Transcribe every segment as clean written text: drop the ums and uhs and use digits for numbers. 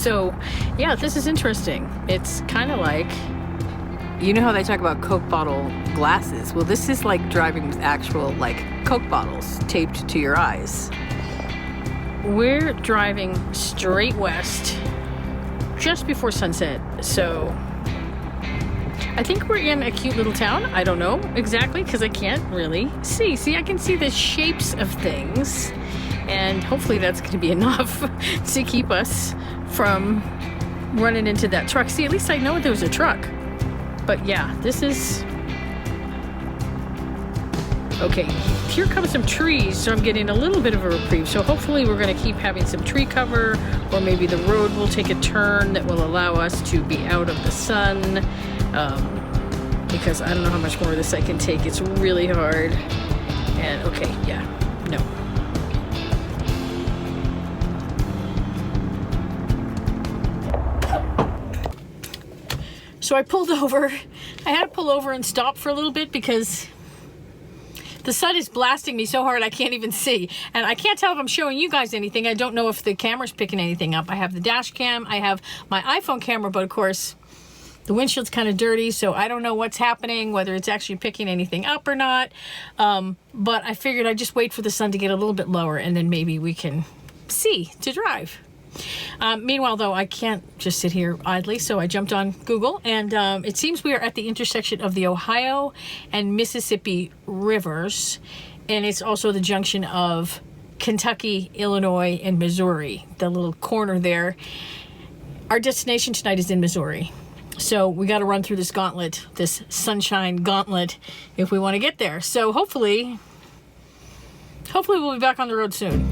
So yeah, this is interesting. It's kind of like, you know how they talk about Coke bottle glasses? Well, this is like driving with actual like Coke bottles taped to your eyes. We're driving straight west just before sunset, so I think we're in a cute little town. I don't know exactly because I can't really see. See, I can see the shapes of things, and hopefully that's going to be enough to keep us from running into that truck. See, at least I know there was a truck. But yeah, this is... Okay, here come some trees, so I'm getting a little bit of a reprieve. So hopefully we're going to keep having some tree cover, or maybe the road will take a turn that will allow us to be out of the sun. Because I don't know how much more of this I can take. It's really hard. And okay, yeah, no. So I pulled over. I had to pull over and stop for a little bit because the sun is blasting me so hard I can't even see. And I can't tell if I'm showing you guys anything. I don't know if the camera's picking anything up. I have the dash cam. I have my iPhone camera, but of course, the windshield's kind of dirty, so I don't know what's happening, whether it's actually picking anything up or not. But I figured I'd just wait for the sun to get a little bit lower, and then maybe we can see to drive. Meanwhile, though, I can't just sit here idly, so I jumped on Google, and it seems we are at the intersection of the Ohio and Mississippi rivers, and it's also the junction of Kentucky, Illinois, and Missouri, the little corner there. Our destination tonight is in Missouri, so we got to run through this gauntlet, this sunshine gauntlet, if we want to get there. So hopefully we'll be back on the road soon.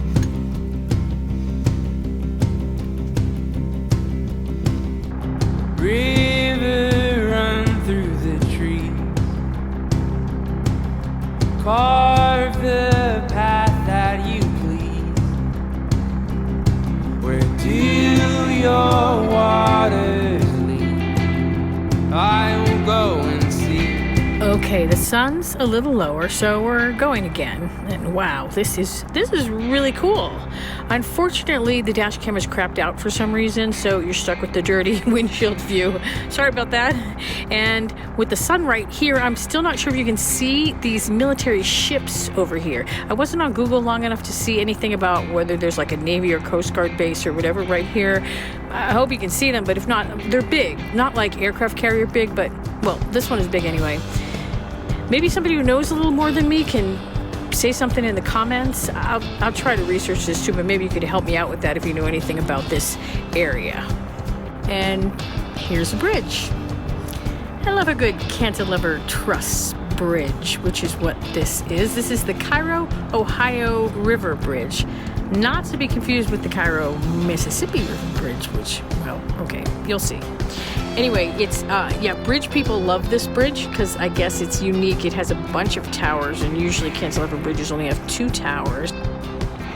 River, run through the trees, carve the path that you please. Where do your waters lead? I will go and see. Okay, the sun's a little lower, so we're going again. And wow, this is really cool. Unfortunately, the dash camera's crapped out for some reason, so you're stuck with the dirty windshield view. Sorry about that. And with the sun right here, I'm still not sure if you can see these military ships over here. I wasn't on Google long enough to see anything about whether there's like a Navy or Coast Guard base or whatever right here. I hope you can see them, but if not, they're big. Not like aircraft carrier big, but, well, this one is big anyway. Maybe somebody who knows a little more than me can say something in the comments. I'll try to research this too, but maybe you could help me out with that if you know anything about this area. And here's a bridge. I love a good cantilever truss bridge, which is what this is. This is the Cairo, Ohio River Bridge. Not to be confused with the Cairo, Mississippi River Bridge, which, well, okay, you'll see. Anyway, it's, yeah, bridge people love this bridge because I guess it's unique. It has a bunch of towers, and usually cantilever bridges only have 2 towers.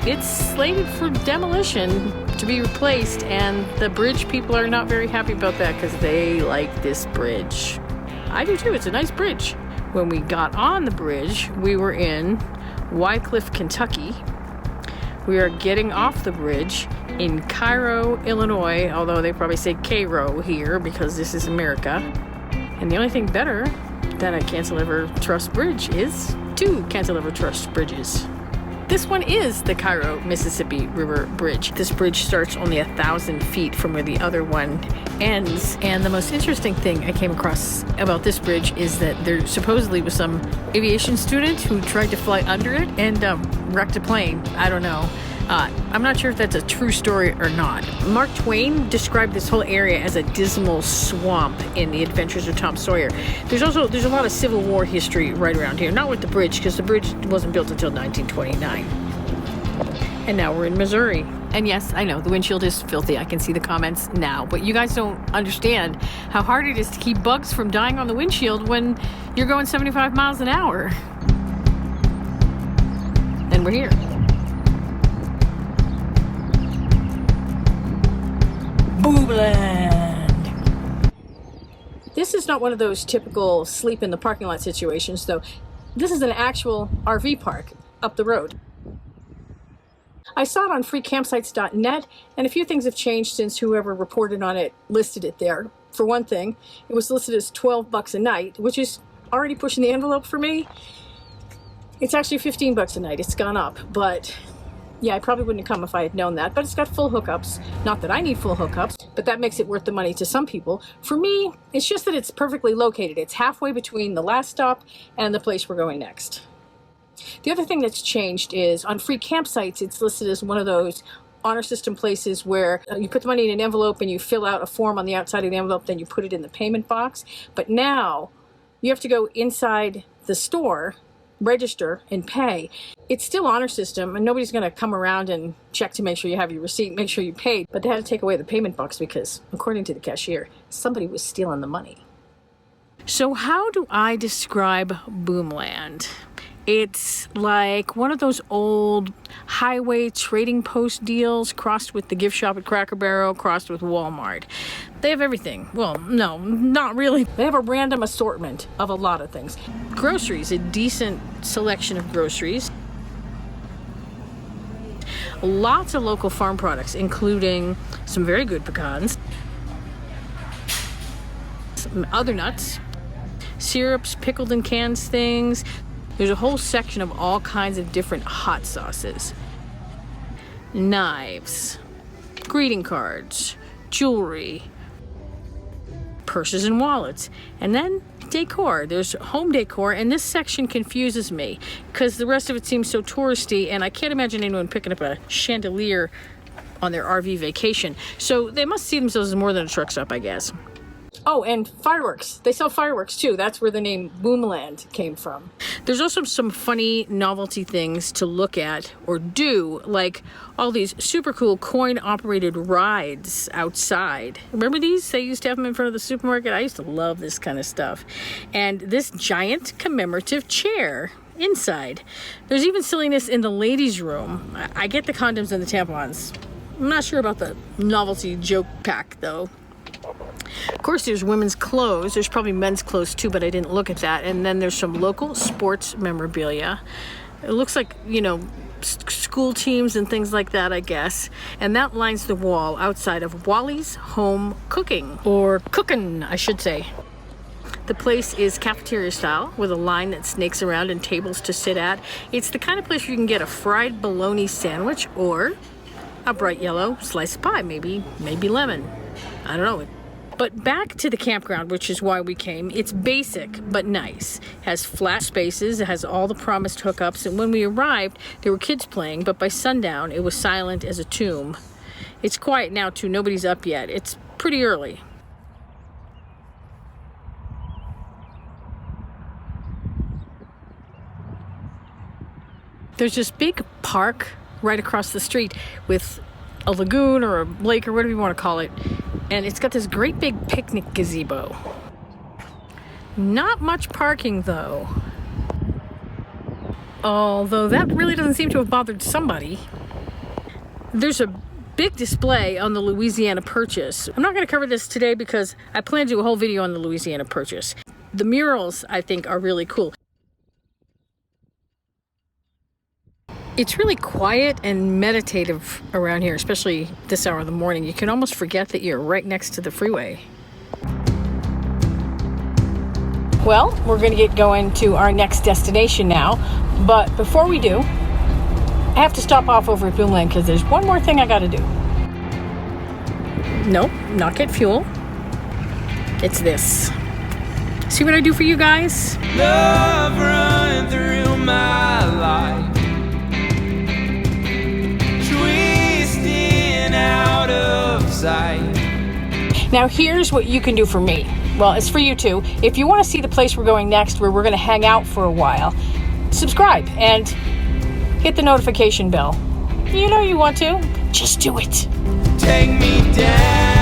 It's slated for demolition to be replaced, and the bridge people are not very happy about that because they like this bridge. I do too, it's a nice bridge. When we got on the bridge, we were in Wycliffe, Kentucky. We are getting off the bridge in Cairo, Illinois, although they probably say Cairo here because this is America. And the only thing better than a cantilever truss bridge is 2 cantilever truss bridges. This one is the Cairo, Mississippi River Bridge. This bridge starts only 1,000 feet from where the other one ends. And the most interesting thing I came across about this bridge is that there supposedly was some aviation student who tried to fly under it and wrecked a plane. I don't know. I'm not sure if that's a true story or not. Mark Twain described this whole area as a dismal swamp in The Adventures of Tom Sawyer. There's a lot of Civil War history right around here. Not with the bridge, because the bridge wasn't built until 1929. And now we're in Missouri. And yes, I know, the windshield is filthy. I can see the comments now. But you guys don't understand how hard it is to keep bugs from dying on the windshield when you're going 75 miles an hour. And we're here. BOOMLAND. This is not one of those typical sleep in the parking lot situations, though. This is an actual RV park up the road. I saw it on freecampsites.net, and a few things have changed since whoever reported on it listed it there. For one thing, it was listed as $12 a night, which is already pushing the envelope for me. It's actually $15 a night. It's gone up, but yeah, I probably wouldn't have come if I had known that. But it's got full hookups. Not that I need full hookups, but that makes it worth the money to some people. For me, it's just that it's perfectly located. It's halfway between the last stop and the place we're going next. The other thing that's changed is on free campsites, it's listed as one of those honor system places where you put the money in an envelope and you fill out a form on the outside of the envelope, then you put it in the payment box. But now you have to go inside the store, register, and pay. It's still honor system, and nobody's going to come around and check to make sure you have your receipt, make sure you paid. But they had to take away the payment box because, according to the cashier, somebody was stealing the money. So how do I describe BOOMLAND? It's like one of those old highway trading post deals crossed with the gift shop at Cracker Barrel, crossed with Walmart. They have everything. Well, no, not really. They have a random assortment of a lot of things. Groceries, a decent selection of groceries. Lots of local farm products, including some very good pecans, some other nuts, syrups, pickled and canned things. There's a whole section of all kinds of different hot sauces, knives, greeting cards, jewelry, purses and wallets, and then decor. There's home decor, and this section confuses me because the rest of it seems so touristy, and I can't imagine anyone picking up a chandelier on their RV vacation. So they must see themselves as more than a truck stop, I guess. Oh, and fireworks. They sell fireworks too. That's where the name BOOMLAND came from. There's also some funny novelty things to look at or do, like all these super cool coin-operated rides outside. Remember these? They used to have them in front of the supermarket. I used to love this kind of stuff. And this giant commemorative chair inside. There's even silliness in the ladies' room. I get the condoms and the tampons. I'm not sure about the novelty joke pack, though. Of course, there's women's clothes. There's probably men's clothes too, but I didn't look at that. And then there's some local sports memorabilia. It looks like, you know, school teams and things like that, I guess. And that lines the wall outside of Wally's Home Cooking, or cookin', I should say. The place is cafeteria style with a line that snakes around and tables to sit at. It's the kind of place where you can get a fried bologna sandwich or a bright yellow slice of pie, maybe lemon. I don't know. But back to the campground, which is why we came. It's basic, but nice. It has flat spaces, it has all the promised hookups, and when we arrived, there were kids playing, but by sundown, it was silent as a tomb. It's quiet now, too. Nobody's up yet. It's pretty early. There's this big park right across the street with a lagoon or a lake or whatever you want to call it. And it's got this great big picnic gazebo. Not much parking though. Although that really doesn't seem to have bothered somebody. There's a big display on the Louisiana Purchase. I'm not going to cover this today because I plan to do a whole video on the Louisiana Purchase. The murals, I think, are really cool. It's really quiet and meditative around here, especially this hour of the morning. You can almost forget that you're right next to the freeway. Well, we're going to get going to our next destination now. But before we do, I have to stop off over at BOOMLAND because there's one more thing I got to do. Nope, not get fuel. It's this. See what I do for you guys? Love running through my life, out of sight. Now here's what you can do for me. Well, it's for you too. If you want to see the place we're going next, where we're going to hang out for a while, subscribe and hit the notification bell. You know you want to. Just do it. Take me down.